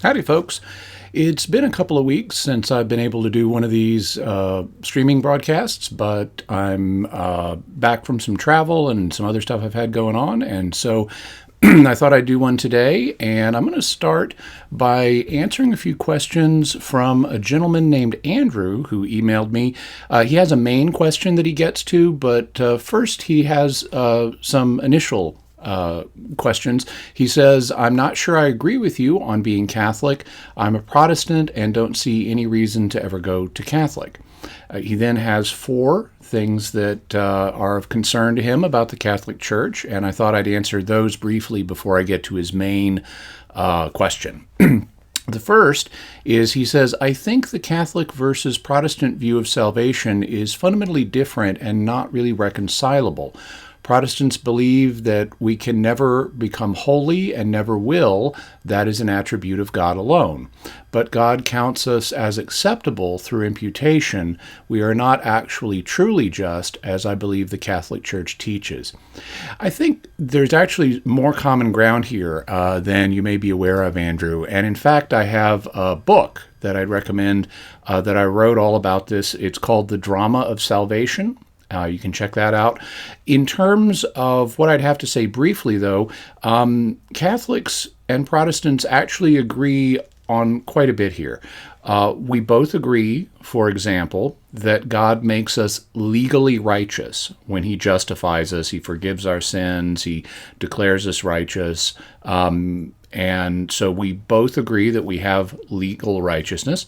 Howdy, folks. It's been a couple of weeks since I've been able to do one of these streaming broadcasts, but I'm back from some travel and some other stuff I've had going on, and so I thought I'd do one today, and I'm going to start by answering a few questions from a gentleman named Andrew who emailed me. He has a main question that he gets to, but first he has some initial questions. He says, I'm not sure I agree with you on being Catholic. I'm a Protestant and don't see any reason to ever go to Catholic. He then has 4 things that are of concern to him about the Catholic Church, and I thought I'd answer those briefly before I get to his main question. The first is, he says, I think the Catholic versus Protestant view of salvation is fundamentally different and not really reconcilable. Protestants believe that we can never become holy and never will. That is an attribute of God alone. But God counts us as acceptable through imputation. We are not actually truly just, as I believe the Catholic Church teaches. I think there's actually more common ground here than you may be aware of, Andrew. And in fact, I have a book that I'd recommend that I wrote all about this. It's called The Drama of Salvation. You can check that out. In terms of what I'd have to say briefly, though, Catholics and Protestants actually agree on quite a bit here. We both agree, for example, that God makes us legally righteous when He justifies us. He forgives our sins. He declares us righteous. And so we both agree that we have legal righteousness.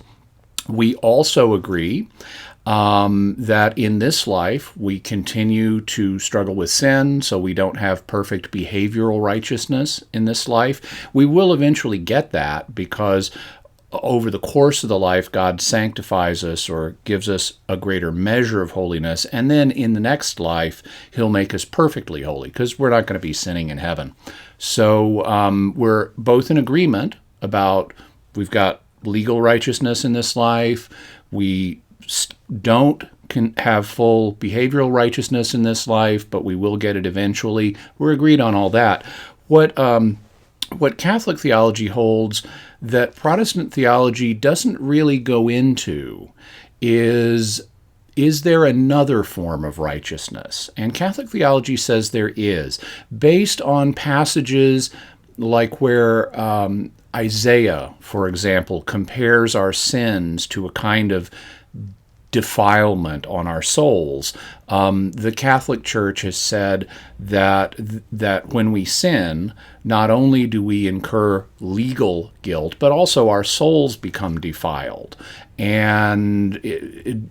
We also agree that in this life we continue to struggle with sin, so we don't have perfect behavioral righteousness in this life. We will eventually get that because over the course of the life, God sanctifies us or gives us a greater measure of holiness, and then in the next life, He'll make us perfectly holy because we're not going to be sinning in heaven. So we're both in agreement about we've got legal righteousness in this life. We don't have full behavioral righteousness in this life, but we will get it eventually. We're agreed on all that. What Catholic theology holds that Protestant theology doesn't really go into is there another form of righteousness? And Catholic theology says there is, based on passages like where Isaiah, for example, compares our sins to a kind of defilement on our souls. The Catholic Church has said that when we sin, not only do we incur legal guilt, but also our souls become defiled. And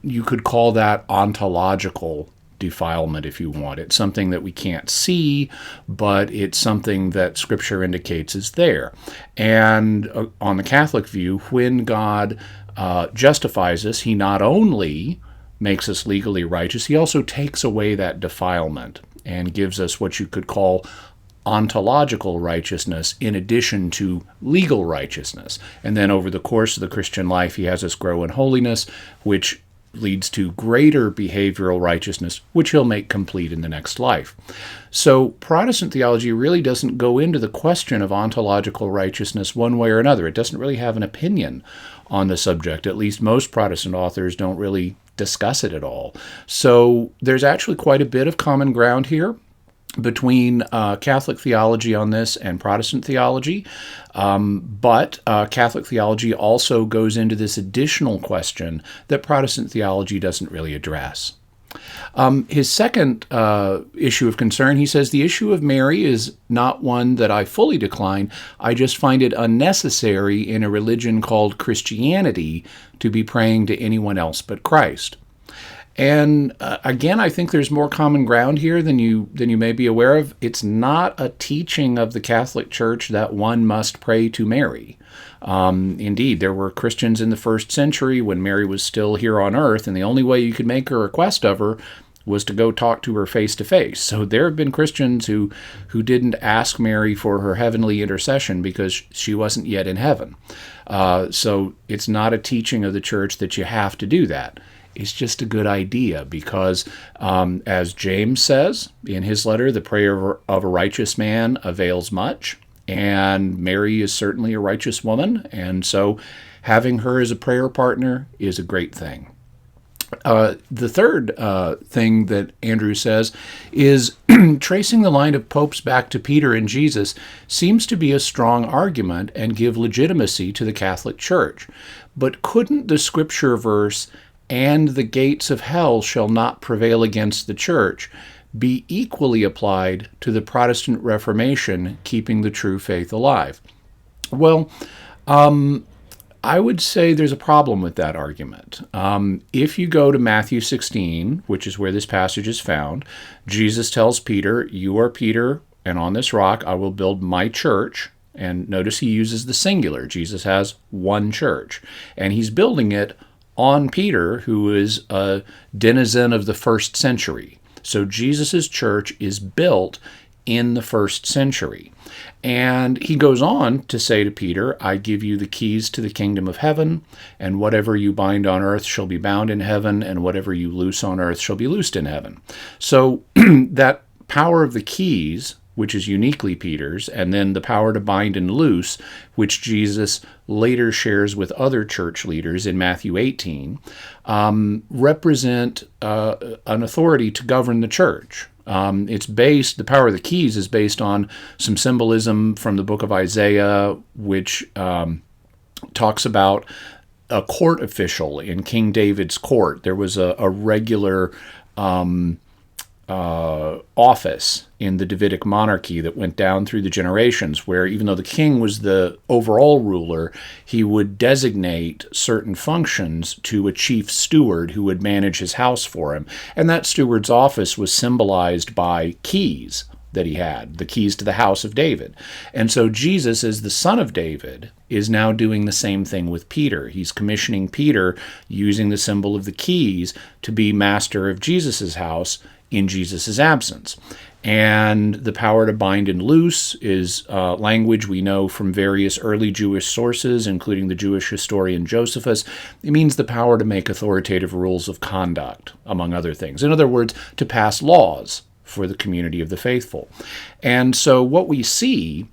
you could call that ontological defilement if you want. It's something that we can't see, but it's something that Scripture indicates is there. And on the Catholic view, when God justifies us, He not only makes us legally righteous, He also takes away that defilement and gives us what you could call ontological righteousness in addition to legal righteousness. And then over the course of the Christian life, He has us grow in holiness, which leads to greater behavioral righteousness, which He'll make complete in the next life. So Protestant theology really doesn't go into the question of ontological righteousness one way or another. It doesn't really have an opinion on the subject. At least most Protestant authors don't really discuss it at all. So there's actually quite a bit of common ground here between Catholic theology on this and Protestant theology. But Catholic theology also goes into this additional question that Protestant theology doesn't really address. His second issue of concern, he says, the issue of Mary is not one that I fully decline. I just find it unnecessary in a religion called Christianity to be praying to anyone else but Christ. And again, I think there's more common ground here than you may be aware of. It's not a teaching of the Catholic Church that one must pray to Mary. Indeed, there were Christians in the first century when Mary was still here on earth, and the only way you could make a request of her was to go talk to her face to face. So there have been Christians who didn't ask Mary for her heavenly intercession because she wasn't yet in heaven. So it's not a teaching of the Church that you have to do that. It's just a good idea because, as James says in his letter, the prayer of a righteous man avails much. And Mary is certainly a righteous woman, and so having her as a prayer partner is a great thing. The third thing that Andrew says is tracing the line of popes back to Peter and Jesus seems to be a strong argument and give legitimacy to the Catholic Church. But couldn't the scripture verse, "and the gates of hell shall not prevail against the Church," be equally applied to the Protestant Reformation keeping the true faith alive? Well, I would say there's a problem with that argument. If you go to Matthew 16, which is where this passage is found, Jesus tells Peter, "You are Peter, and on this rock I will build my church." And notice he uses the singular. Jesus has one church, and he's building it on Peter, who is a denizen of the first century. So Jesus' church is built in the first century. And he goes on to say to Peter, "I give you the keys to the kingdom of heaven, and whatever you bind on earth shall be bound in heaven, and whatever you loose on earth shall be loosed in heaven." So that power of the keys, which is uniquely Peter's, and then the power to bind and loose, which Jesus later shares with other church leaders in Matthew 18, represent an authority to govern the church. The power of the keys is based on some symbolism from the book of Isaiah, which talks about a court official in King David's court. There was a regular office in the Davidic monarchy that went down through the generations, where even though the king was the overall ruler, he would designate certain functions to a chief steward who would manage his house for him. And that steward's office was symbolized by keys that he had, the keys to the house of David. And so Jesus, as the son of David, is now doing the same thing with Peter. He's commissioning Peter, using the symbol of the keys, to be master of Jesus' house in Jesus' absence. And the power to bind and loose is language we know from various early Jewish sources, including the Jewish historian Josephus. It means the power to make authoritative rules of conduct, among other things. In other words, to pass laws for the community of the faithful. And so what we see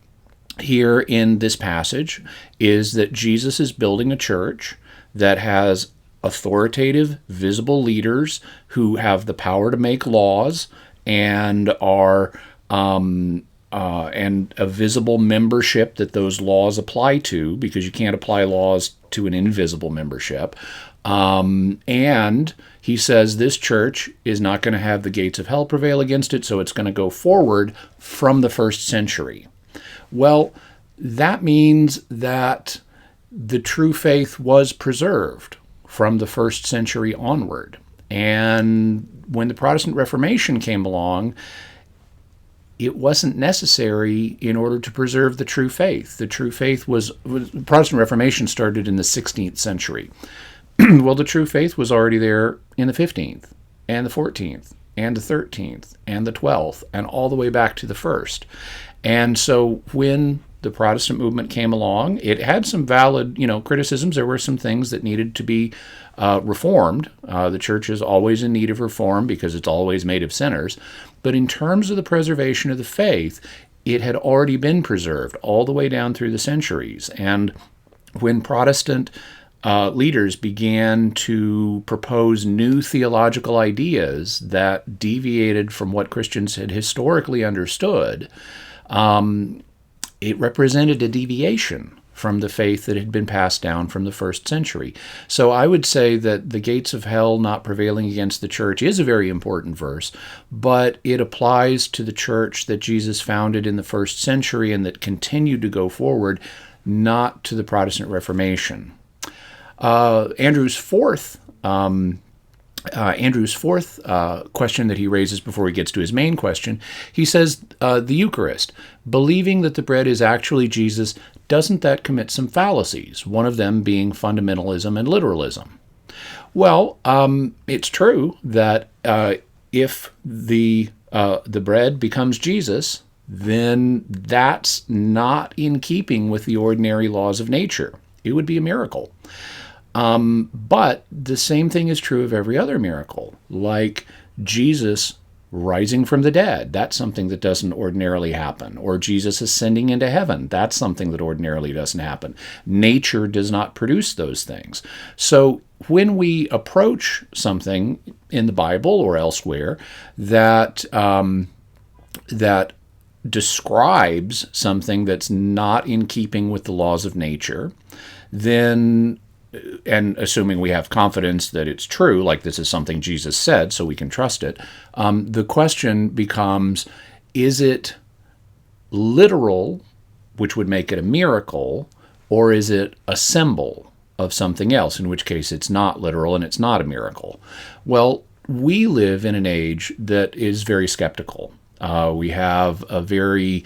here in this passage is that Jesus is building a church that has authoritative, visible leaders who have the power to make laws and are and a visible membership that those laws apply to, because you can't apply laws to an invisible membership. And he says this church is not going to have the gates of hell prevail against it, so it's going to go forward from the first century. Well, that means that the true faith was preserved from the first century onward. And when the Protestant Reformation came along, it wasn't necessary in order to preserve the true faith. The true faith the Protestant Reformation started in the 16th century. Well, the true faith was already there in the 15th, and the 14th, and the 13th, and the 12th, and all the way back to the first. And so when the Protestant movement came along, it had some valid, criticisms. There were some things that needed to be reformed. The church is always in need of reform because it's always made of sinners. But in terms of the preservation of the faith, it had already been preserved all the way down through the centuries. And when Protestant leaders began to propose new theological ideas that deviated from what Christians had historically understood, it represented a deviation from the faith that had been passed down from the first century. So I would say that the gates of hell not prevailing against the church is a very important verse, but it applies to the church that Jesus founded in the first century and that continued to go forward, not to the Protestant Reformation. Andrew's fourth question that he raises before he gets to his main question, he says, the Eucharist, believing that the bread is actually Jesus, doesn't that commit some fallacies, one of them being fundamentalism and literalism? Well, it's true that if the bread becomes Jesus, then that's not in keeping with the ordinary laws of nature. It would be a miracle. But the same thing is true of every other miracle. Like Jesus rising from the dead, that's something that doesn't ordinarily happen. Or Jesus ascending into heaven, that's something that ordinarily doesn't happen. Nature does not produce those things. So when we approach something in the Bible or elsewhere that that describes something that's not in keeping with the laws of nature, then, and assuming we have confidence that it's true, like this is something Jesus said, so we can trust it, the question becomes, is it literal, which would make it a miracle, or is it a symbol of something else, in which case it's not literal and it's not a miracle? Well, we live in an age that is very skeptical. We have a very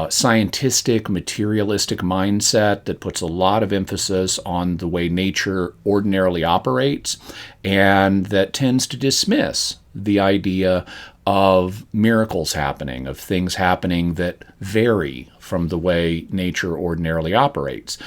scientific, materialistic mindset that puts a lot of emphasis on the way nature ordinarily operates, and that tends to dismiss the idea of miracles happening, of things happening that vary from the way nature ordinarily operates.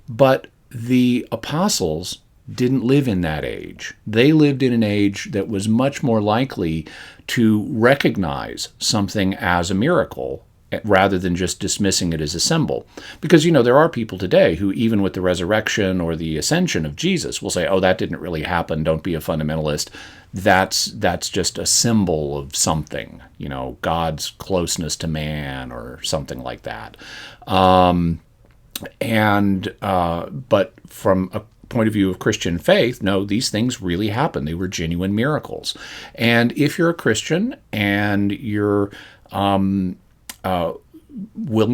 But the apostles didn't live in that age. They lived in an age that was much more likely to recognize something as a miracle rather than just dismissing it as a symbol. Because, there are people today who, even with the resurrection or the ascension of Jesus, will say, oh, that didn't really happen, don't be a fundamentalist. That's just a symbol of something, God's closeness to man or something like that. But from a point of view of Christian faith, no, these things really happened. They were genuine miracles. And if you're a Christian and you're willing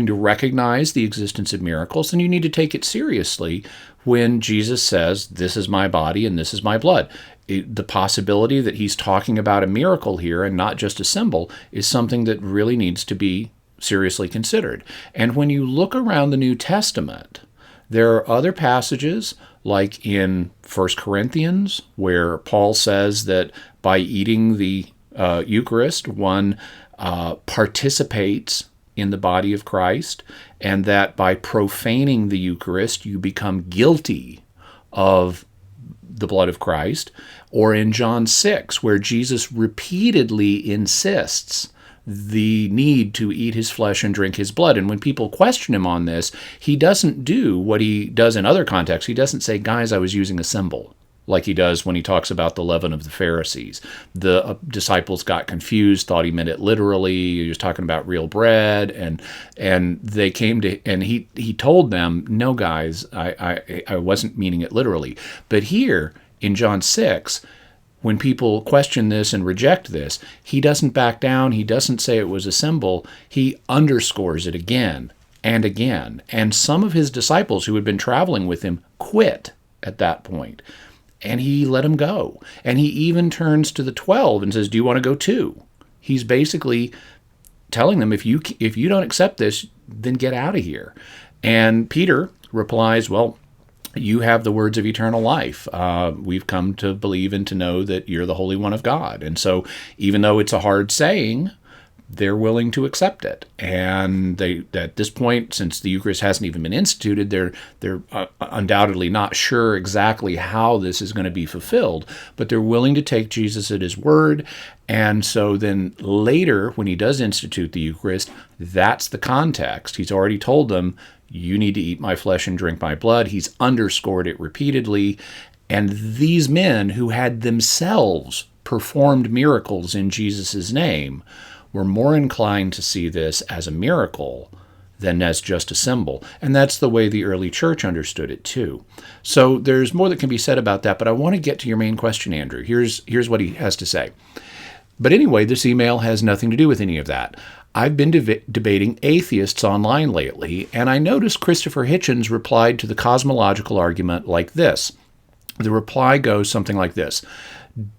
to recognize the existence of miracles, then you need to take it seriously when Jesus says, this is my body and this is my blood. The possibility that he's talking about a miracle here and not just a symbol is something that really needs to be seriously considered. And when you look around the New Testament, there are other passages, like in 1 Corinthians, where Paul says that by eating the Eucharist, one participates in the body of Christ, and that by profaning the Eucharist, you become guilty of the blood of Christ. Or in John 6, where Jesus repeatedly insists the need to eat his flesh and drink his blood. And when people question him on this, he doesn't do what he does in other contexts. He doesn't say, guys, I was using a symbol, like he does when he talks about the leaven of the Pharisees. The disciples got confused, thought he meant it literally. He was talking about real bread, and they came to, and he told them, no, guys, I wasn't meaning it literally. But here in John 6, when people question this and reject this, he doesn't back down. He doesn't say it was a symbol. He underscores it again and again. And some of his disciples who had been traveling with him quit at that point. And he let them go. And he even turns to the 12 and says, do you want to go too? He's basically telling them, if you don't accept this, then get out of here. And Peter replies, well, you have the words of eternal life. We've come to believe and to know that you're the Holy One of God. And so even though it's a hard saying, they're willing to accept it. And they, at this point, since the Eucharist hasn't even been instituted, they're undoubtedly not sure exactly how this is going to be fulfilled, but they're willing to take Jesus at his word. And so then later, when he does institute the Eucharist, that's the context. He's already told them, you need to eat my flesh and drink my blood. He's underscored it repeatedly. And these men who had themselves performed miracles in Jesus' name were more inclined to see this as a miracle than as just a symbol. And that's the way the early church understood it too. So there's more that can be said about that, but I want to get to your main question, Andrew. Here's what he has to say. But anyway, this email has nothing to do with any of that. I've been debating atheists online lately, and I noticed Christopher Hitchens replied to the cosmological argument like this. The reply goes something like this.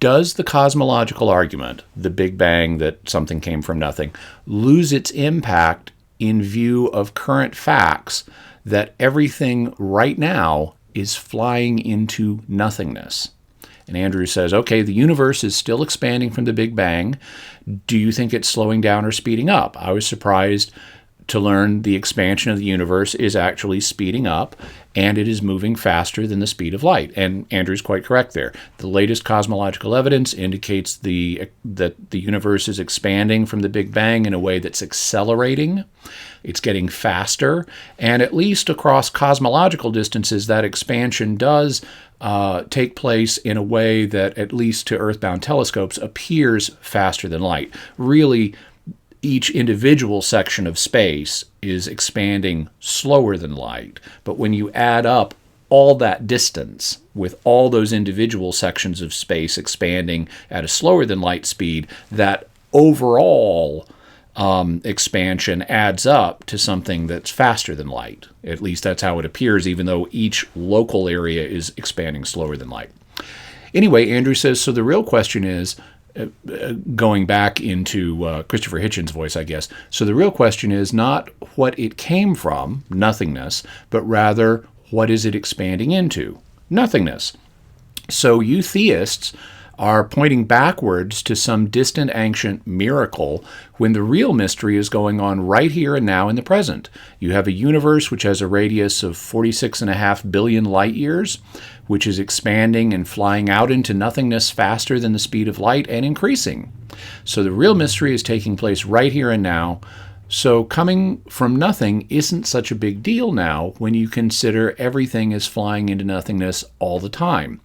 Does the cosmological argument, the Big Bang, that something came from nothing, lose its impact in view of current facts that everything right now is flying into nothingness? And Andrew says, okay, the universe is still expanding from the Big Bang. Do you think it's slowing down or speeding up? I was surprised to learn the expansion of the universe is actually speeding up, and it is moving faster than the speed of light. And Andrew's quite correct there. The latest cosmological evidence indicates that the universe is expanding from the Big Bang in a way that's accelerating. It's getting faster, and at least across cosmological distances, that expansion does take place in a way that, at least to earthbound telescopes, appears faster than light. Really, each individual section of space is expanding slower than light. But when you add up all that distance with all those individual sections of space expanding at a slower than light speed, that overall expansion adds up to something that's faster than light. At least that's how it appears, even though each local area is expanding slower than light. Anyway, Andrew says, so the real question is, going back into Christopher Hitchens' voice, I guess. So the real question is not what it came from, nothingness, but rather what is it expanding into? Nothingness. So you theists are pointing backwards to some distant ancient miracle when the real mystery is going on right here and now in the present. You have a universe which has a radius of 46.5 billion light years, which is expanding and flying out into nothingness faster than the speed of light and increasing. So the real mystery is taking place right here and now. So coming from nothing isn't such a big deal now when you consider everything is flying into nothingness all the time.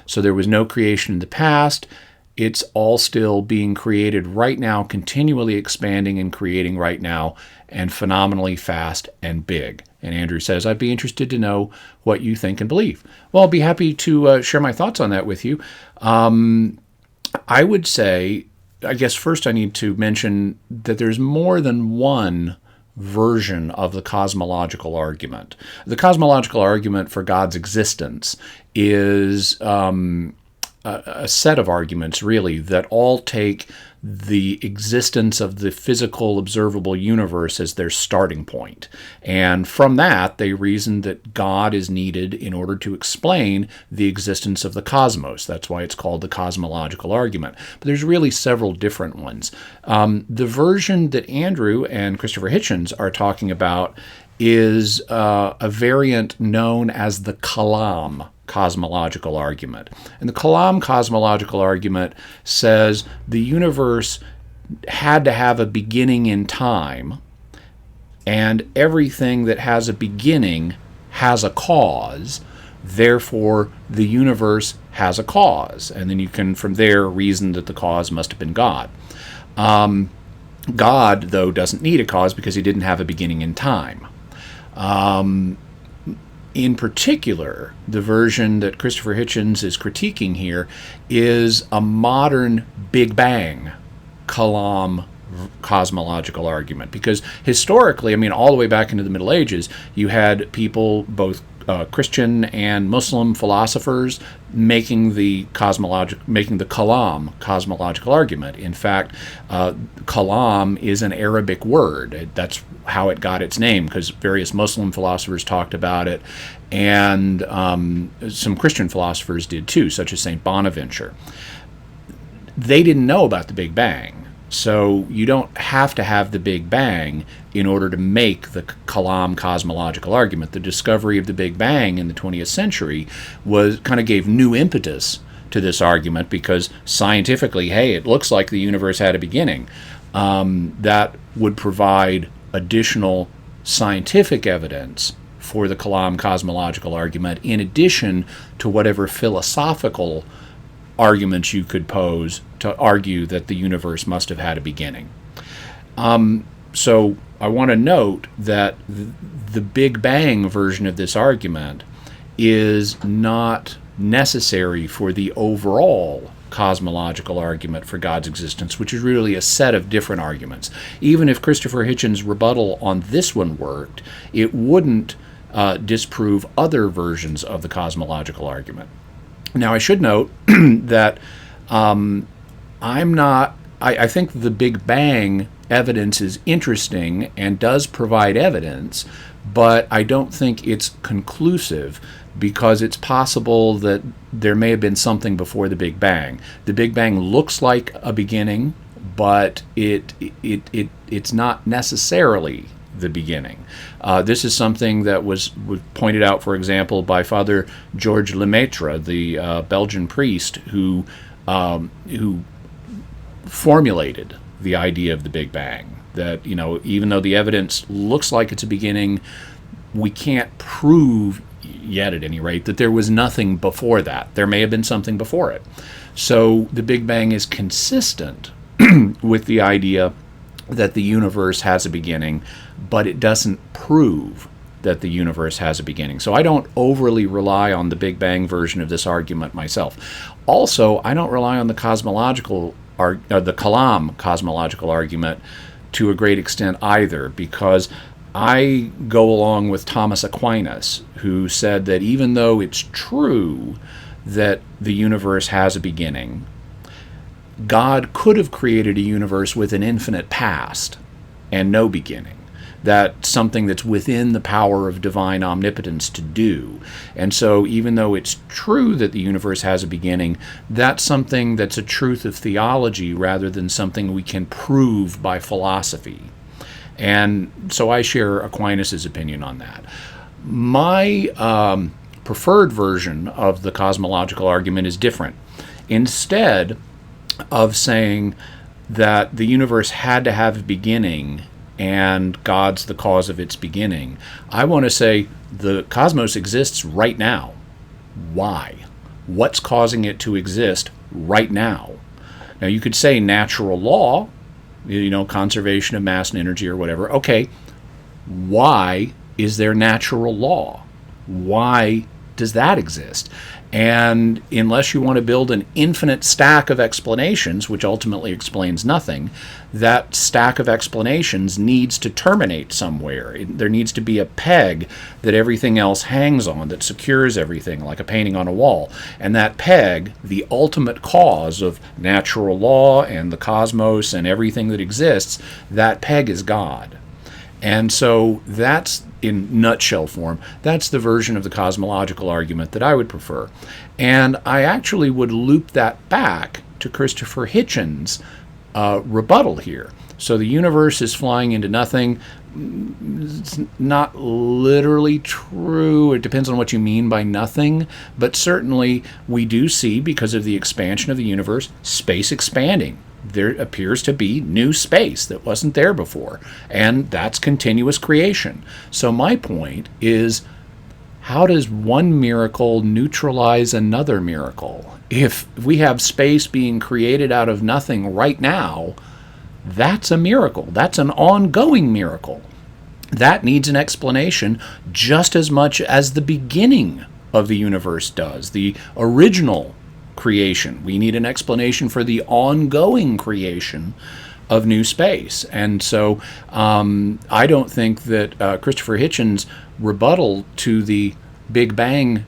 So there was no creation in the past. It's all still being created right now, continually expanding and creating right now, and phenomenally fast and big. And Andrew says, I'd be interested to know what you think and believe. Well, I'll be happy to share my thoughts on that with you. I would say, I guess first I need to mention that there's more than one version of the cosmological argument. The cosmological argument for God's existence is a set of arguments, really, that all take the existence of the physical, observable universe as their starting point. And from that, they reason that God is needed in order to explain the existence of the cosmos. That's why it's called the cosmological argument. But there's really several different ones. The version that Andrew and Christopher Hitchens are talking about is a variant known as the Kalam cosmological argument. And the Kalam cosmological argument says the universe had to have a beginning in time, and everything that has a beginning has a cause. Therefore, the universe has a cause. And then you can, from there, reason that the cause must have been God. God, though, doesn't need a cause because he didn't have a beginning in time. In particular, the version that Christopher Hitchens is critiquing here is a modern Big Bang Kalam cosmological argument. Because historically, I mean, all the way back into the Middle Ages, you had people, both Christian and Muslim philosophers, making the Kalam cosmological argument. In fact, Kalam is an Arabic word. That's how it got its name, because various Muslim philosophers talked about it, and some Christian philosophers did too, such as St. Bonaventure. They didn't know about the Big Bang. So you don't have to have the Big Bang in order to make the Kalam cosmological argument. The discovery of the Big Bang in the 20th century gave new impetus to this argument, because scientifically, hey, it looks like the universe had a beginning. That would provide additional scientific evidence for the Kalam cosmological argument, in addition to whatever philosophical arguments you could pose to argue that the universe must have had a beginning. So I want to note that the Big Bang version of this argument is not necessary for the overall cosmological argument for God's existence, which is really a set of different arguments. Even if Christopher Hitchens' rebuttal on this one worked, it wouldn't disprove other versions of the cosmological argument. Now, I should note that I think the Big Bang evidence is interesting and does provide evidence, but I don't think it's conclusive, because it's possible that there may have been something before the Big Bang. The Big Bang looks like a beginning, but it's not necessarily the beginning. This is something that was pointed out, for example, by Father Georges Lemaitre, the Belgian priest who formulated the idea of the Big Bang. That, even though the evidence looks like it's a beginning, we can't prove yet, at any rate, that there was nothing before that. There may have been something before it. So the Big Bang is consistent with the idea that the universe has a beginning, but it doesn't prove that the universe has a beginning. So I don't overly rely on the Big Bang version of this argument myself. Also, I don't rely on the cosmological, the Kalam cosmological argument to a great extent either, because I go along with Thomas Aquinas, who said that even though it's true that the universe has a beginning, God could have created a universe with an infinite past and no beginning. That's something that's within the power of divine omnipotence to do. And so even though it's true that the universe has a beginning, that's something that's a truth of theology rather than something we can prove by philosophy. And so I share Aquinas' opinion on that. My preferred version of the cosmological argument is different. Instead of saying that the universe had to have a beginning and God's the cause of its beginning, I want to say the cosmos exists right now. Why? What's causing it to exist right now? Now, you could say natural law, conservation of mass and energy or whatever. Okay, why is there natural law? Why does that exist? And unless you want to build an infinite stack of explanations, which ultimately explains nothing, that stack of explanations needs to terminate somewhere. There needs to be a peg that everything else hangs on, that secures everything, like a painting on a wall. And that peg, the ultimate cause of natural law and the cosmos and everything that exists, that peg is God. And so that's, in nutshell form, that's the version of the cosmological argument that I would prefer. And I actually would loop that back to Christopher Hitchens' rebuttal here. So the universe is flying into nothing. It's not literally true. It depends on what you mean by nothing. But certainly we do see, because of the expansion of the universe, space expanding. There appears to be new space that wasn't there before, and that's continuous creation. So my point is, how does one miracle neutralize another miracle? If we have space being created out of nothing right now, that's a miracle. That's an ongoing miracle. That needs an explanation just as much as the beginning of the universe does, the original creation. We need an explanation for the ongoing creation of new space. And so I don't think that Christopher Hitchens' rebuttal to the Big Bang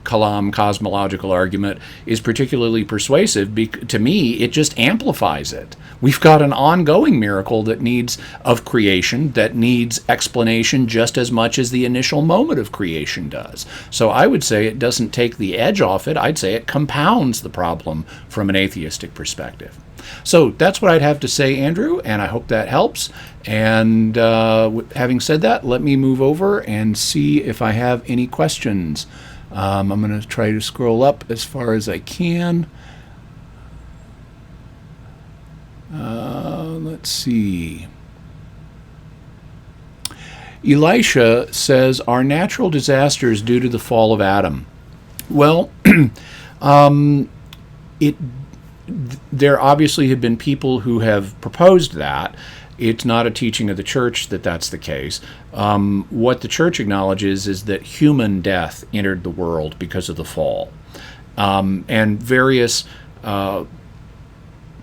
Kalam cosmological argument is particularly persuasive. To me, it just amplifies it. We've got an ongoing miracle that needs of creation, that needs explanation just as much as the initial moment of creation does. So I would say it doesn't take the edge off it. I'd say it compounds the problem from an atheistic perspective. So that's what I'd have to say, Andrew, and I hope that helps. And having said that, let me move over and see if I have any questions. I'm going to try to scroll up as far as I can. Let's see. Elisha says, are natural disasters due to the fall of Adam? Well, there obviously have been people who have proposed that. It's not a teaching of the church that that's the case. What the church acknowledges is that human death entered the world because of the fall. And various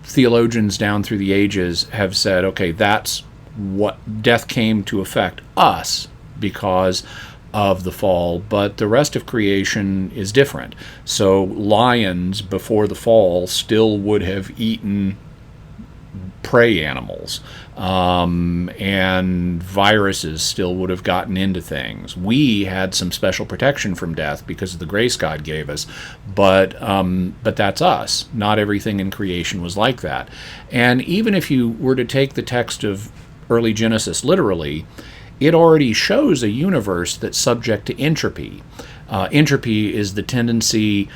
theologians down through the ages have said, okay, that's what death came to affect us because of the fall, but the rest of creation is different. So lions before the fall still would have eaten prey animals, and viruses still would have gotten into things. We had some special protection from death because of the grace God gave us, but that's us. Not everything in creation was like that. And even if you were to take the text of early Genesis literally, it already shows a universe that's subject to entropy. Entropy is the tendency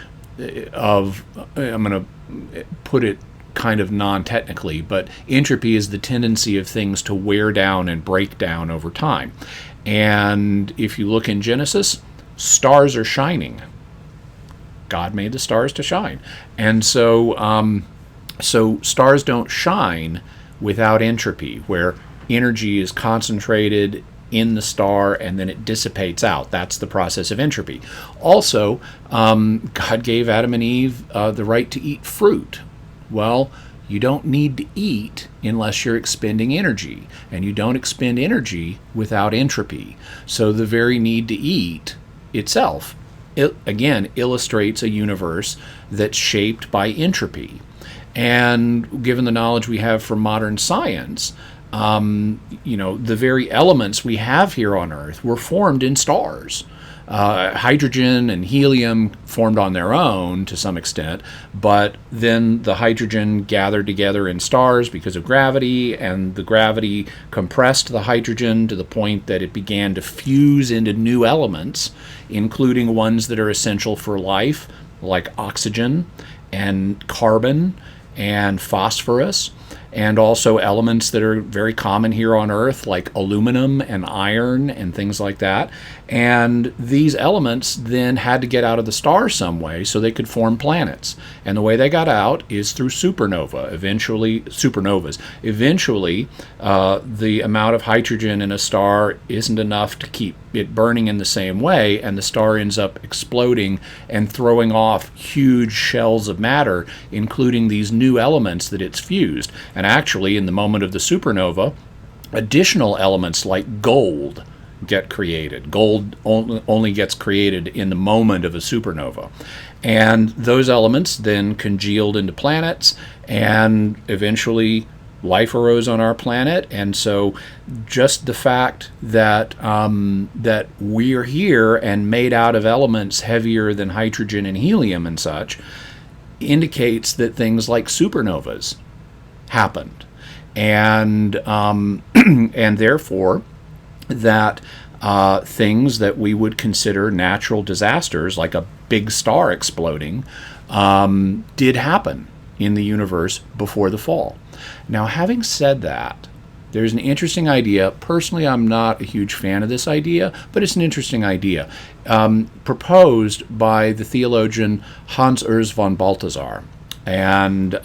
of, I'm going to put it kind of non-technically, but entropy is the tendency of things to wear down and break down over time. And if you look in Genesis, stars are shining. God made the stars to shine. And so stars don't shine without entropy, where energy is concentrated in the star and then it dissipates out. That's the process of entropy. Also, God gave Adam and Eve the right to eat fruit. Well, you don't need to eat unless you're expending energy, and you don't expend energy without entropy. So the very need to eat itself, again, illustrates a universe that's shaped by entropy. And given the knowledge we have from modern science, the very elements we have here on Earth were formed in stars. Hydrogen and helium formed on their own to some extent, but then the hydrogen gathered together in stars because of gravity, and the gravity compressed the hydrogen to the point that it began to fuse into new elements, including ones that are essential for life, like oxygen and carbon and phosphorus, and also elements that are very common here on Earth, like aluminum and iron and things like that. And these elements then had to get out of the star some way so they could form planets. And the way they got out is through supernovas. Eventually, the amount of hydrogen in a star isn't enough to keep it burning in the same way, and the star ends up exploding and throwing off huge shells of matter, including these new elements that it's fused. And actually, in the moment of the supernova, additional elements like gold get created. Gold only gets created in the moment of a supernova. And those elements then congealed into planets, and eventually life arose on our planet. And so just the fact that that we're here and made out of elements heavier than hydrogen and helium and such indicates that things like supernovas happened. And and therefore that things that we would consider natural disasters, like a big star exploding, did happen in the universe before the fall. Now, having said that, there's an interesting idea. Personally, I'm not a huge fan of this idea, but it's an interesting idea, proposed by the theologian Hans Urs von Balthasar. And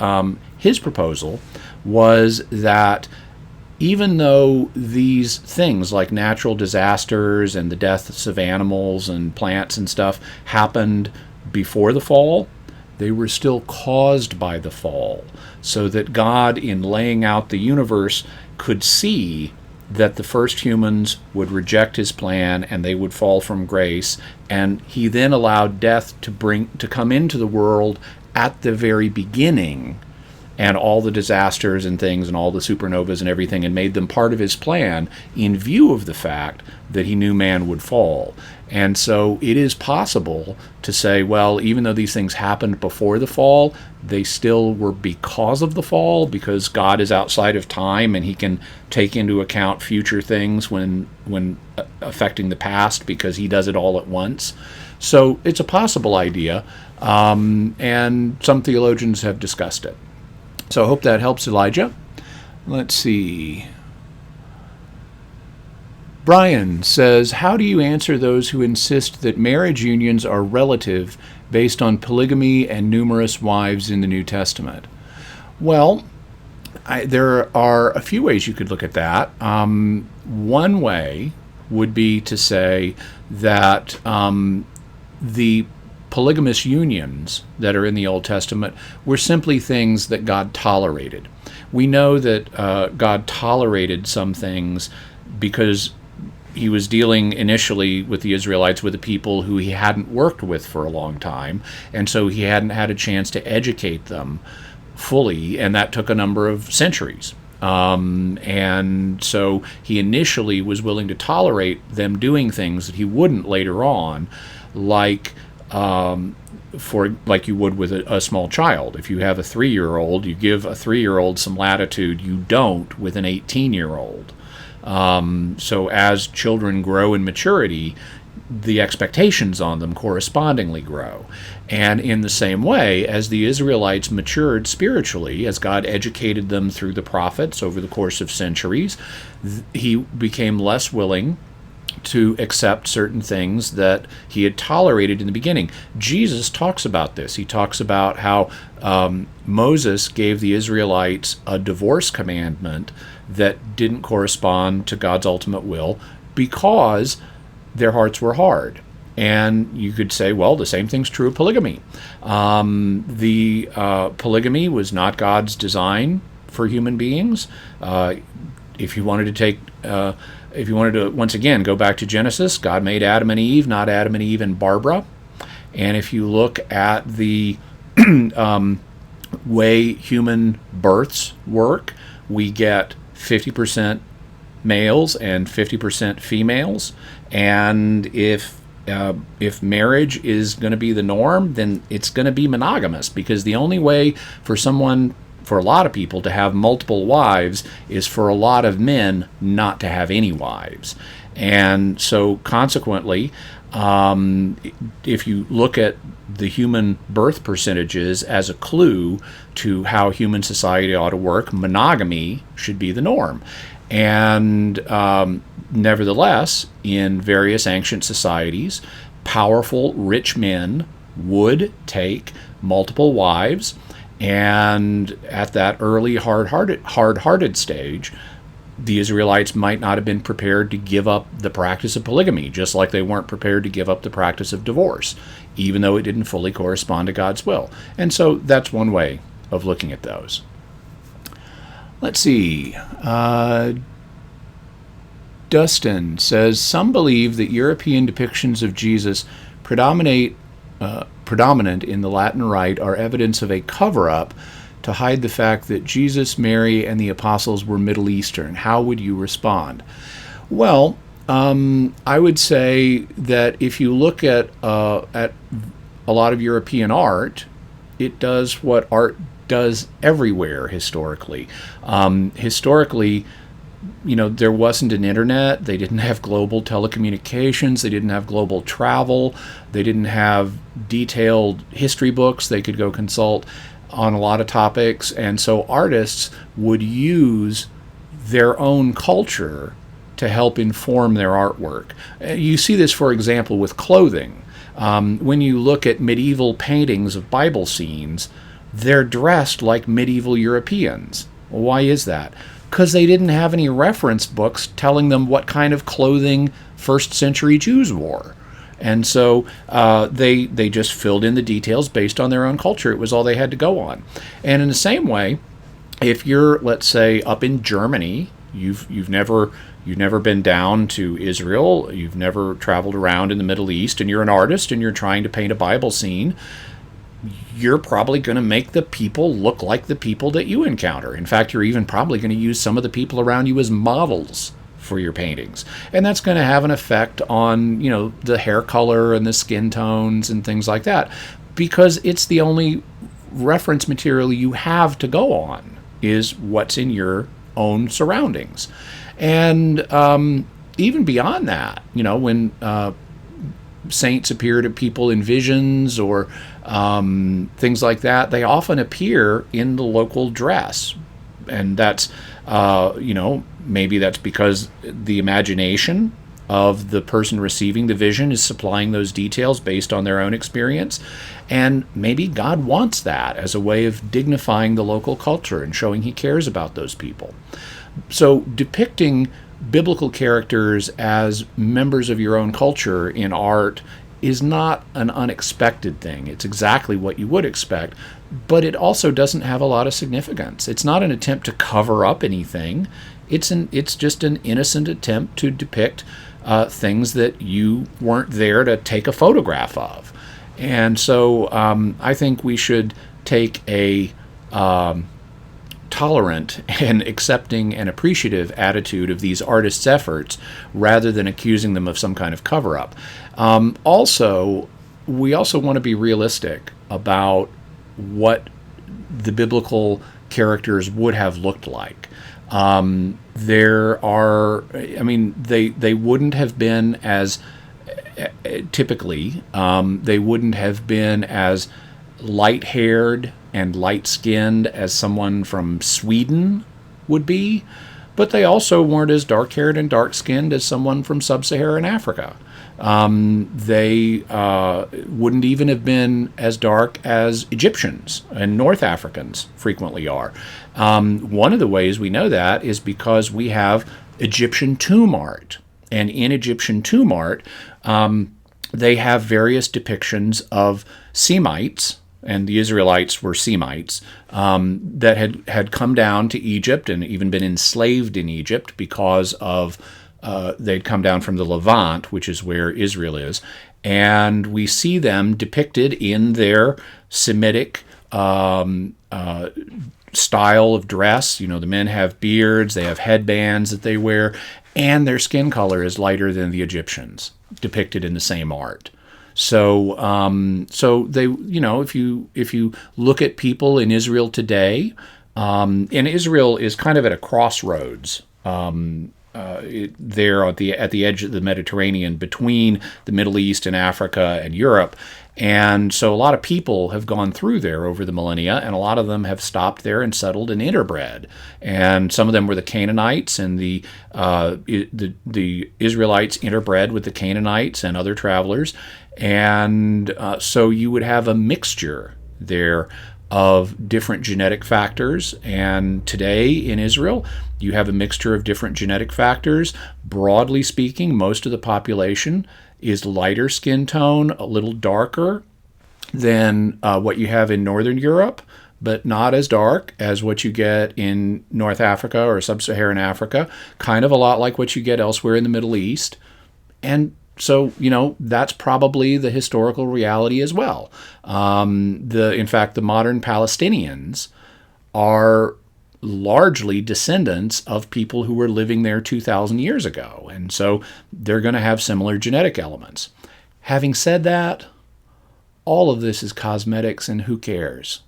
his proposal was that even though these things like natural disasters and the deaths of animals and plants and stuff happened before the fall, they were still caused by the fall, so that God, in laying out the universe, could see that the first humans would reject his plan and they would fall from grace, and he then allowed death to come into the world at the very beginning, and all the disasters and things and all the supernovas and everything, and made them part of his plan in view of the fact that he knew man would fall. And so it is possible to say, well, even though these things happened before the fall, they still were because of the fall, because God is outside of time and he can take into account future things when affecting the past, because he does it all at once. So it's a possible idea, and some theologians have discussed it. So I hope that helps, Elijah. Let's see. Brian says, how do you answer those who insist that marriage unions are relative based on polygamy and numerous wives in the New Testament? Well, there are a few ways you could look at that. One way would be to say that the polygamous unions that are in the Old Testament were simply things that God tolerated. We know that God tolerated some things because he was dealing initially with the Israelites with a people who he hadn't worked with for a long time, and so he hadn't had a chance to educate them fully, and that took a number of centuries. And so he initially was willing to tolerate them doing things that he wouldn't later on, like you would with a small child. If you have a 3-year-old, you give a 3-year-old some latitude you don't with an 18-year-old. So as children grow in maturity, the expectations on them correspondingly grow. And in the same way, as the Israelites matured spiritually, as God educated them through the prophets over the course of centuries, he became less willing to accept certain things that he had tolerated in the beginning. Jesus talks about this. He talks about how Moses gave the Israelites a divorce commandment that didn't correspond to God's ultimate will because their hearts were hard. And you could say, well, the same thing's true of polygamy. Polygamy was not God's design for human beings. If you wanted to, once again, go back to Genesis, God made Adam and Eve, not Adam and Eve and Barbara. And if you look at the way human births work, we get 50% males and 50% females. And if marriage is going to be the norm, then it's going to be monogamous, because the only way for a lot of people to have multiple wives is for a lot of men not to have any wives. And so consequently, if you look at the human birth percentages as a clue to how human society ought to work, monogamy should be the norm. And nevertheless, in various ancient societies, powerful, rich men would take multiple wives, and at that early hard-hearted stage, the Israelites might not have been prepared to give up the practice of polygamy, just like they weren't prepared to give up the practice of divorce, even though it didn't fully correspond to God's will. And so that's one way of looking at those. Let's see. Dustin says, some believe that European depictions of Jesus predominant in the Latin Rite are evidence of a cover-up to hide the fact that Jesus, Mary, and the apostles were Middle Eastern. How would you respond? Well, I would say that if you look at a lot of European art, it does what art does everywhere historically. Historically, there wasn't an internet. They didn't have global telecommunications. They didn't have global travel. They didn't have detailed history books they could go consult on a lot of topics. And so artists would use their own culture to help inform their artwork. You see this, for example, with clothing. When you look at medieval paintings of Bible scenes, they're dressed like medieval Europeans. Well, why is that? Because they didn't have any reference books telling them what kind of clothing first century Jews wore. And so they just filled in the details based on their own culture. It was all they had to go on. And in the same way, if you're, let's say, up in Germany, you've never been down to Israel, you've never traveled around in the Middle East, and you're an artist and you're trying to paint a Bible scene, you're probably going to make the people look like the people that you encounter. In fact, you're even probably going to use some of the people around you as models for your paintings. And that's going to have an effect on, the hair color and the skin tones and things like that, because it's the only reference material you have to go on is what's in your own surroundings. And even beyond that, when saints appear to people in visions or things like that, they often appear in the local dress. And that's, maybe that's because the imagination of the person receiving the vision is supplying those details based on their own experience. And maybe God wants that as a way of dignifying the local culture and showing he cares about those people. So depicting biblical characters as members of your own culture in art is not an unexpected thing. It's exactly what you would expect, but it also doesn't have a lot of significance. It's not an attempt to cover up anything. It's just an innocent attempt to depict things that you weren't there to take a photograph of. And so I think we should take a tolerant and accepting and appreciative attitude of these artists' efforts rather than accusing them of some kind of cover-up. We also want to be realistic about what the biblical characters would have looked like. there are, I mean, they wouldn't have been as, typically, they wouldn't have been as light-haired and light-skinned as someone from Sweden would be, but they also weren't as dark-haired and dark-skinned as someone from sub-Saharan Africa. They wouldn't even have been as dark as Egyptians and North Africans frequently are. One of the ways we know that is because we have Egyptian tomb art. And in Egyptian tomb art, they have various depictions of Semites, and the Israelites were Semites, that had come down to Egypt and even been enslaved in Egypt because of they'd come down from the Levant, which is where Israel is, and we see them depicted in their Semitic style of dress. You know, the men have beards, they have headbands that they wear, and their skin color is lighter than the Egyptians, depicted in the same art. So, so they, you know, if you look at people in Israel today, and Israel is kind of at a crossroads. There at the edge of the Mediterranean between the Middle East and Africa and Europe. And so a lot of people have gone through there over the millennia, and a lot of them have stopped there and settled and interbred. And some of them were the Canaanites, and the Israelites interbred with the Canaanites and other travelers. And so you would have a mixture there of different genetic factors. And today in Israel, you have a mixture of different genetic factors. Broadly speaking, most of the population is lighter skin tone, a little darker than what you have in Northern Europe, but not as dark as what you get in North Africa or Sub-Saharan Africa, kind of a lot like what you get elsewhere in the Middle East. And so, you know, that's probably the historical reality as well. In fact, the modern Palestinians are largely descendants of people who were living there 2,000 years ago. And so they're going to have similar genetic elements. Having said that, all of this is cosmetics, and who cares?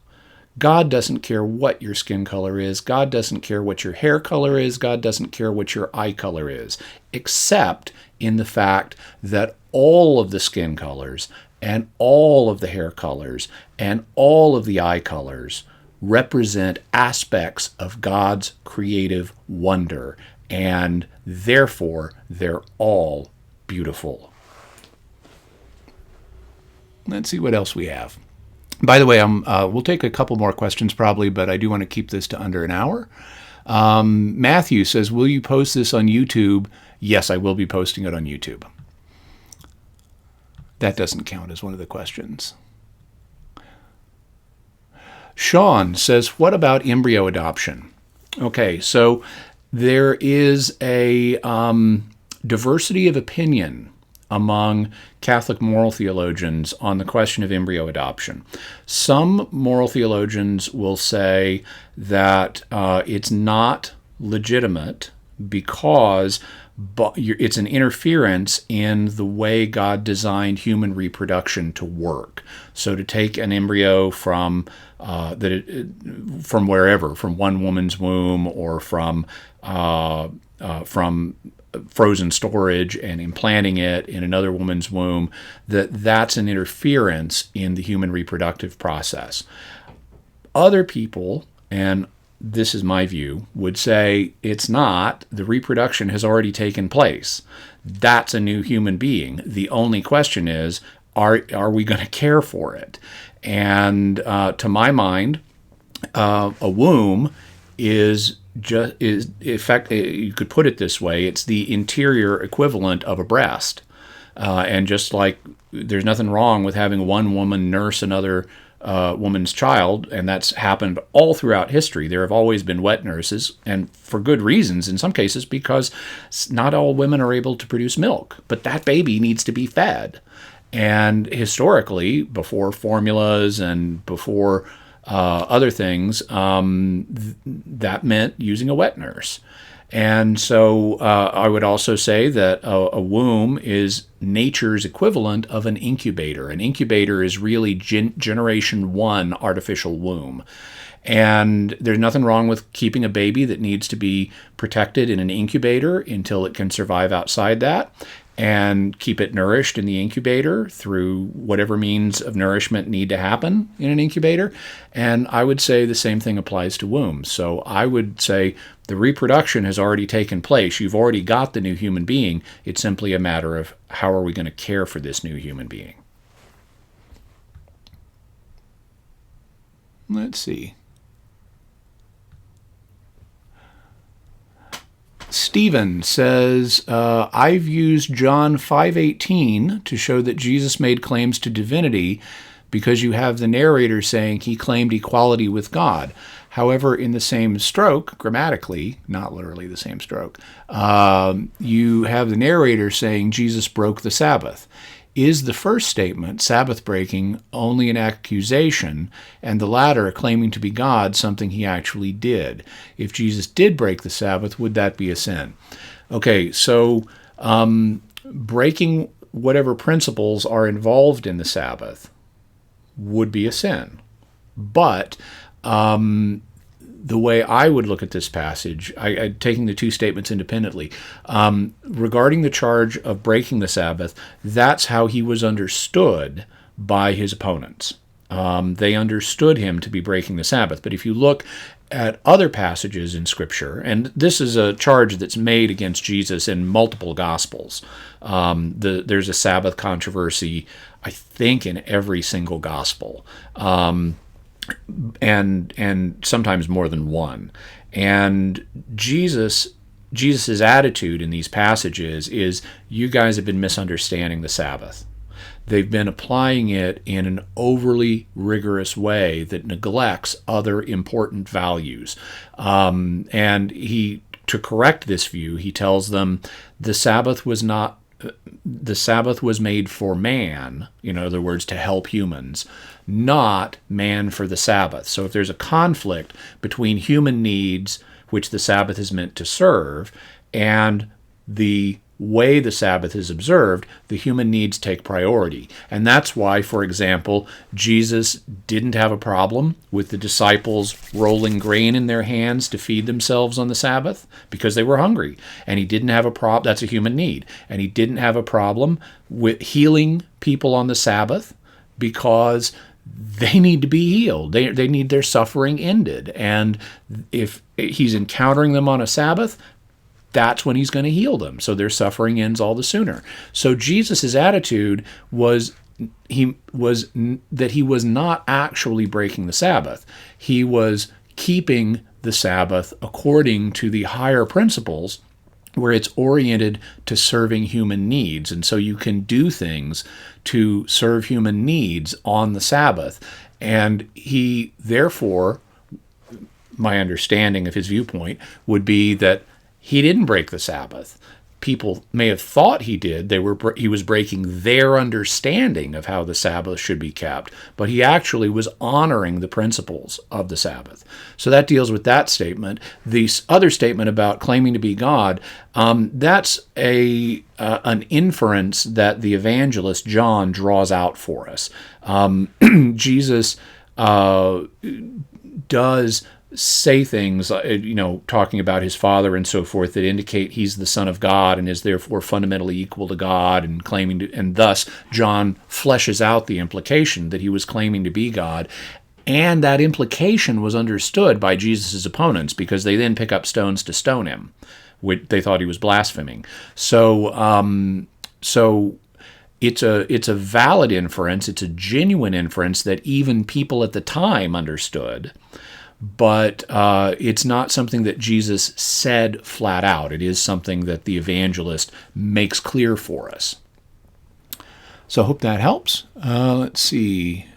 God doesn't care what your skin color is. God doesn't care what your hair color is. God doesn't care what your eye color is, except in the fact that all of the skin colors and all of the hair colors and all of the eye colors represent aspects of God's creative wonder, and therefore they're all beautiful. Let's see what else we have. By the way, we'll take a couple more questions probably, but I do want to keep this to under an hour. Matthew says, will you post this on YouTube? Yes, I will be posting it on YouTube. That doesn't count as one of the questions. Sean says, what about embryo adoption? Okay, so there is a diversity of opinion among Catholic moral theologians on the question of embryo adoption. Some moral theologians will say that it's not legitimate because it's an interference in the way God designed human reproduction to work. So to take an embryo from wherever, from one woman's womb or from frozen storage and implanting it in another woman's womb, that's an interference in the human reproductive process. Other people, and this is my view, would say it's not. The reproduction has already taken place. That's a new human being. The only question is, are we going to care for it? And to my mind, a womb is effect. You could put it this way: it's the interior equivalent of a breast. And just like there's nothing wrong with having one woman nurse another woman's child, and that's happened all throughout history. There have always been wet nurses, and for good reasons in some cases, because not all women are able to produce milk, but that baby needs to be fed. And historically, before formulas and before other things, that meant using a wet nurse. And so I would also say that a womb is nature's equivalent of an incubator. An incubator is really generation one artificial womb. And there's nothing wrong with keeping a baby that needs to be protected in an incubator until it can survive outside that, and keep it nourished in the incubator through whatever means of nourishment need to happen in an incubator. And I would say the same thing applies to wombs. So I would say the reproduction has already taken place. You've already got the new human being. It's simply a matter of how are we going to care for this new human being. Let's see. Stephen says, I've used John 5:18 to show that Jesus made claims to divinity because you have the narrator saying he claimed equality with God. However, in the same stroke, grammatically, not literally the same stroke, you have the narrator saying Jesus broke the Sabbath. Is the first statement, Sabbath breaking, only an accusation, and the latter, claiming to be God, something he actually did? If Jesus did break the Sabbath, would that be a sin? Okay, so breaking whatever principles are involved in the Sabbath would be a sin. But the way I would look at this passage, taking the two statements independently, regarding the charge of breaking the Sabbath, that's how he was understood by his opponents. They understood him to be breaking the Sabbath. But if you look at other passages in Scripture, and this is a charge that's made against Jesus in multiple Gospels, there's a Sabbath controversy, I think, in every single Gospel. And sometimes more than one. And Jesus's attitude in these passages is, you guys have been misunderstanding the Sabbath. They've been applying it in an overly rigorous way that neglects other important values. And to correct this view, he tells them the Sabbath was made for man, in other words, to help humans, not man for the Sabbath. So if there's a conflict between human needs, which the Sabbath is meant to serve, and the way the Sabbath is observed, the human needs take priority. And that's why, for example, Jesus didn't have a problem with the disciples rolling grain in their hands to feed themselves on the Sabbath because they were hungry. And he didn't have a problem, that's a human need. And he didn't have a problem with healing people on the Sabbath because they need to be healed. They need their suffering ended. And if he's encountering them on a Sabbath, that's when he's going to heal them. So their suffering ends all the sooner. So Jesus' attitude was that he was not actually breaking the Sabbath. He was keeping the Sabbath according to the higher principles where it's oriented to serving human needs. And so you can do things to serve human needs on the Sabbath. And he, therefore, my understanding of his viewpoint would be that he didn't break the Sabbath. People may have thought he did. He was breaking their understanding of how the Sabbath should be kept, but he actually was honoring the principles of the Sabbath. So that deals with that statement. The other statement about claiming to be God, that's an inference that the evangelist John draws out for us. Jesus does say things, talking about his Father and so forth, that indicate he's the Son of God and is therefore fundamentally equal to God, and claiming to, and thus John fleshes out the implication that he was claiming to be God. And that implication was understood by Jesus' opponents because they then pick up stones to stone him. They thought he was blaspheming. So it's a valid inference. It's a genuine inference that even people at the time understood. But it's not something that Jesus said flat out. It is something that the evangelist makes clear for us. So I hope that helps. Let's see.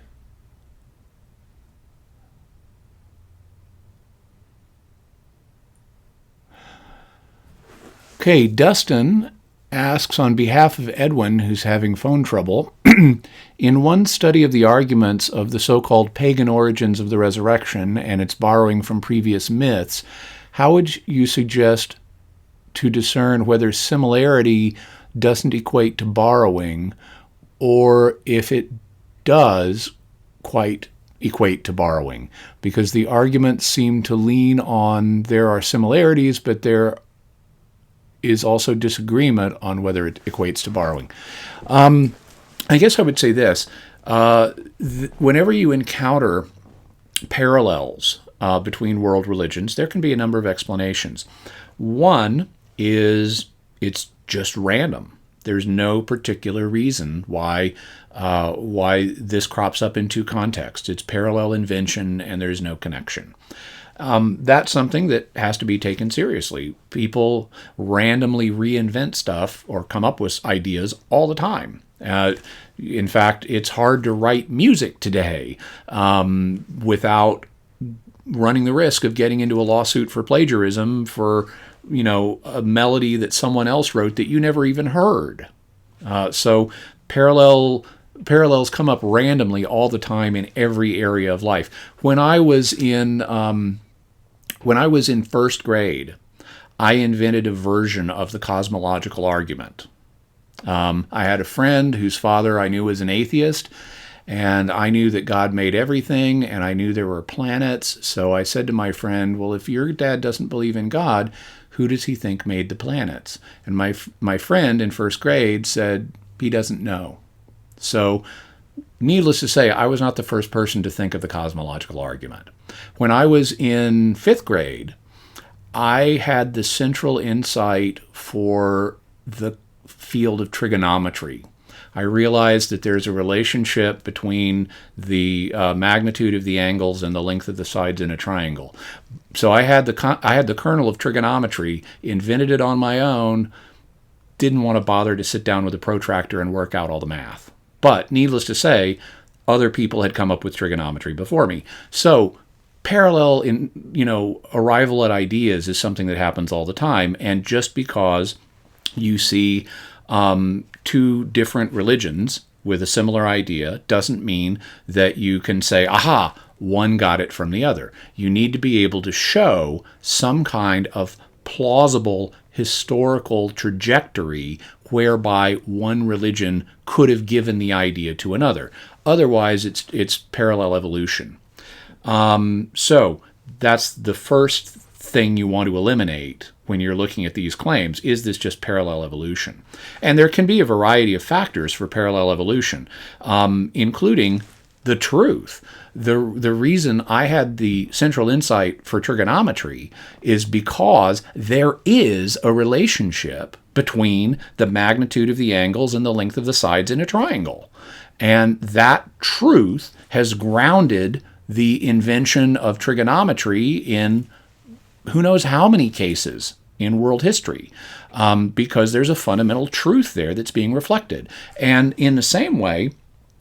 Okay, Dustin asks on behalf of Edwin, who's having phone trouble, in one study of the arguments of the so-called pagan origins of the resurrection and its borrowing from previous myths, how would you suggest to discern whether similarity doesn't equate to borrowing, or if it does quite equate to borrowing, because the arguments seem to lean on there are similarities, but there is also disagreement on whether it equates to borrowing. I guess I would say this. Whenever you encounter parallels between world religions, there can be a number of explanations. One is it's just random. There's no particular reason why this crops up in two contexts. It's parallel invention, and there's no connection. That's something that has to be taken seriously. People randomly reinvent stuff or come up with ideas all the time. In fact, it's hard to write music today without running the risk of getting into a lawsuit for plagiarism for, a melody that someone else wrote that you never even heard. So parallels come up randomly all the time in every area of life. When I was in first grade, I invented a version of the cosmological argument. I had a friend whose father I knew was an atheist, and I knew that God made everything, and I knew there were planets. So I said to my friend, well, if your dad doesn't believe in God, who does he think made the planets? And my friend in first grade said he doesn't know. So needless to say, I was not the first person to think of the cosmological argument. When I was in fifth grade, I had the central insight for the field of trigonometry. I realized that there's a relationship between the magnitude of the angles and the length of the sides in a triangle. So I had the kernel of trigonometry, invented it on my own, didn't want to bother to sit down with a protractor and work out all the math. But needless to say, other people had come up with trigonometry before me. So parallel arrival at ideas is something that happens all the time. And just because you see two different religions with a similar idea doesn't mean that you can say, aha, one got it from the other. You need to be able to show some kind of plausible historical trajectory whereby one religion could have given the idea to another. Otherwise, it's parallel evolution. So that's the first thing you want to eliminate when you're looking at these claims. Is this just parallel evolution? And there can be a variety of factors for parallel evolution, including the truth. The reason I had the central insight for trigonometry is because there is a relationship between the magnitude of the angles and the length of the sides in a triangle. And that truth has grounded the invention of trigonometry in who knows how many cases in world history, because there's a fundamental truth there that's being reflected. And in the same way,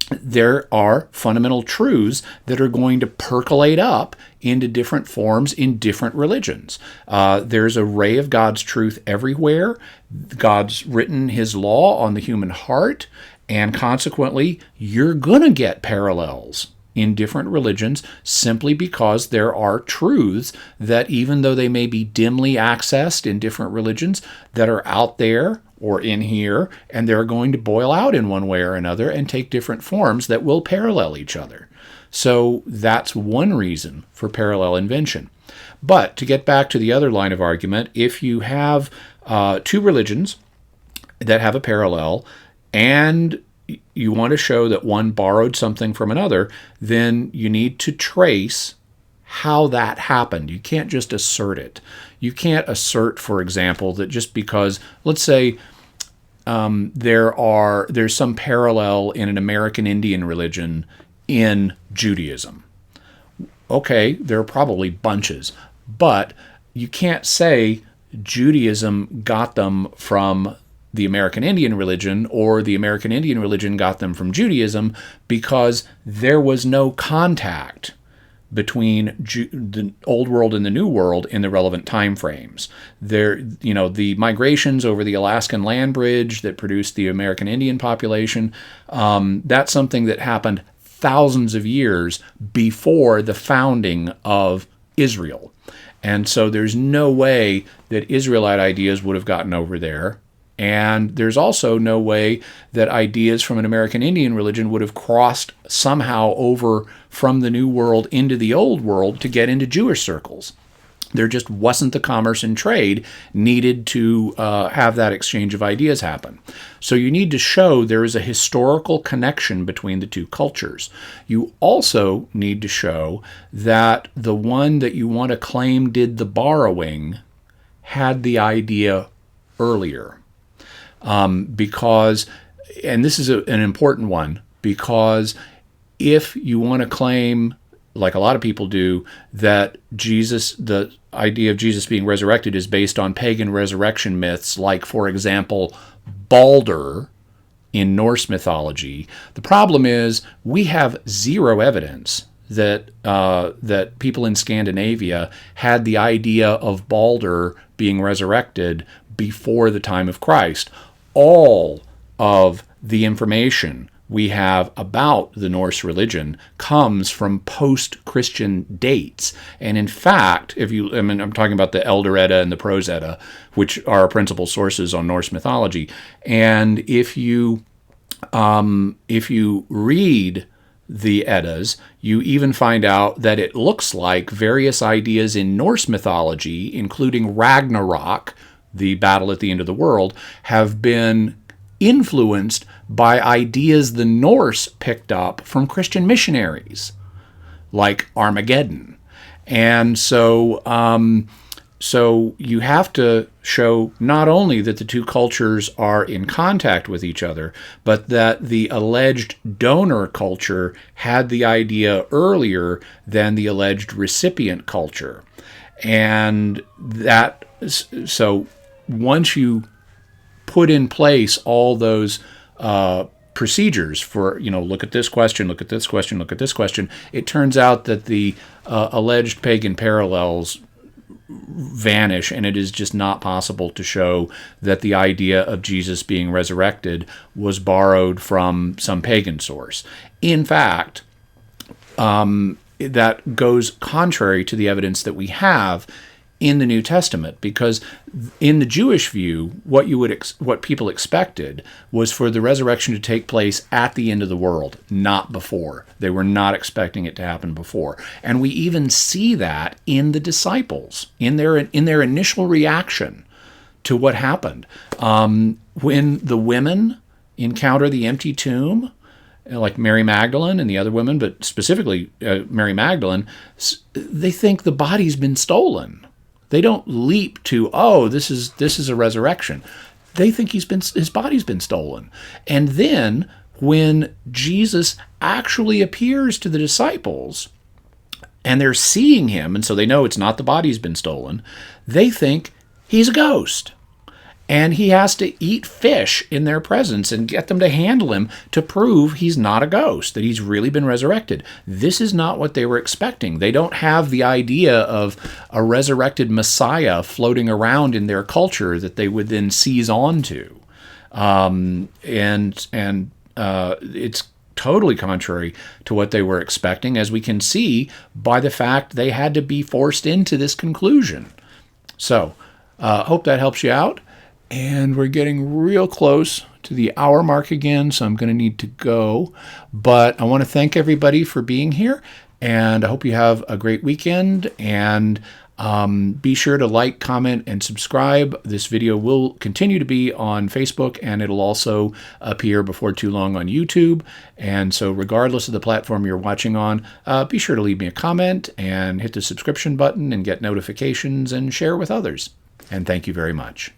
there are fundamental truths that are going to percolate up into different forms in different religions. There's a ray of God's truth everywhere. God's written his law on the human heart, and consequently, you're going to get parallels in different religions simply because there are truths that, even though they may be dimly accessed in different religions, that are out there or in here, and they're going to boil out in one way or another and take different forms that will parallel each other. So that's one reason for parallel invention. But to get back to the other line of argument, if you have two religions that have a parallel and you want to show that one borrowed something from another, then you need to trace how that happened. You can't just assert it. You can't assert, for example, that just because, let's say, there's some parallel in an American Indian religion in Judaism. Okay, there are probably bunches, but you can't say Judaism got them from the American Indian religion, or the American Indian religion got them from Judaism, because there was no contact between the Old World and the New World in the relevant time frames. The migrations over the Alaskan land bridge that produced the American Indian population, that's something that happened thousands of years before the founding of Israel. And so there's no way that Israelite ideas would have gotten over there. And there's also no way that ideas from an American Indian religion would have crossed somehow over from the New World into the Old World to get into Jewish circles. There just wasn't the commerce and trade needed to have that exchange of ideas happen. So you need to show there is a historical connection between the two cultures. You also need to show that the one that you want to claim did the borrowing had the idea earlier. Because, and this is an important one, because if you want to claim, like a lot of people do, that Jesus, the idea of Jesus being resurrected is based on pagan resurrection myths, like, for example, Balder in Norse mythology, the problem is we have zero evidence that that people in Scandinavia had the idea of Balder being resurrected before the time of Christ. All of the information we have about the Norse religion comes from post-Christian dates. And in fact, I'm talking about the Elder Edda and the Prose Edda, which are our principal sources on Norse mythology. And if you read the Eddas, you even find out that it looks like various ideas in Norse mythology, including Ragnarok, the battle at the end of the world, have been influenced by ideas the Norse picked up from Christian missionaries, like Armageddon. And so you have to show not only that the two cultures are in contact with each other, but that the alleged donor culture had the idea earlier than the alleged recipient culture. And that, so once you put in place all those procedures for, look at this question, look at this question, look at this question, it turns out that the alleged pagan parallels vanish, and it is just not possible to show that the idea of Jesus being resurrected was borrowed from some pagan source. In fact, that goes contrary to the evidence that we have in the New Testament, because in the Jewish view, what people expected was for the resurrection to take place at the end of the world, not before. They were not expecting it to happen before, and we even see that in the disciples, in their initial reaction to what happened when the women encounter the empty tomb, like Mary Magdalene and the other women, but specifically Mary Magdalene. They think the body's been stolen. They don't leap to, oh, this is a resurrection. They think his body's been stolen. And then when Jesus actually appears to the disciples and they're seeing him, and so they know it's not the body's been stolen, they think he's a ghost. And he has to eat fish in their presence and get them to handle him to prove he's not a ghost, that he's really been resurrected. This is not what they were expecting. They don't have the idea of a resurrected Messiah floating around in their culture that they would then seize onto. It's totally contrary to what they were expecting, as we can see by the fact they had to be forced into this conclusion. So, hope that helps you out. And we're getting real close to the hour mark again, so I'm going to need to go. But I want to thank everybody for being here, and I hope you have a great weekend. And be sure to like, comment, and subscribe. This video will continue to be on Facebook, and it'll also appear before too long on YouTube. And so regardless of the platform you're watching on, be sure to leave me a comment and hit the subscription button and get notifications and share with others. And thank you very much.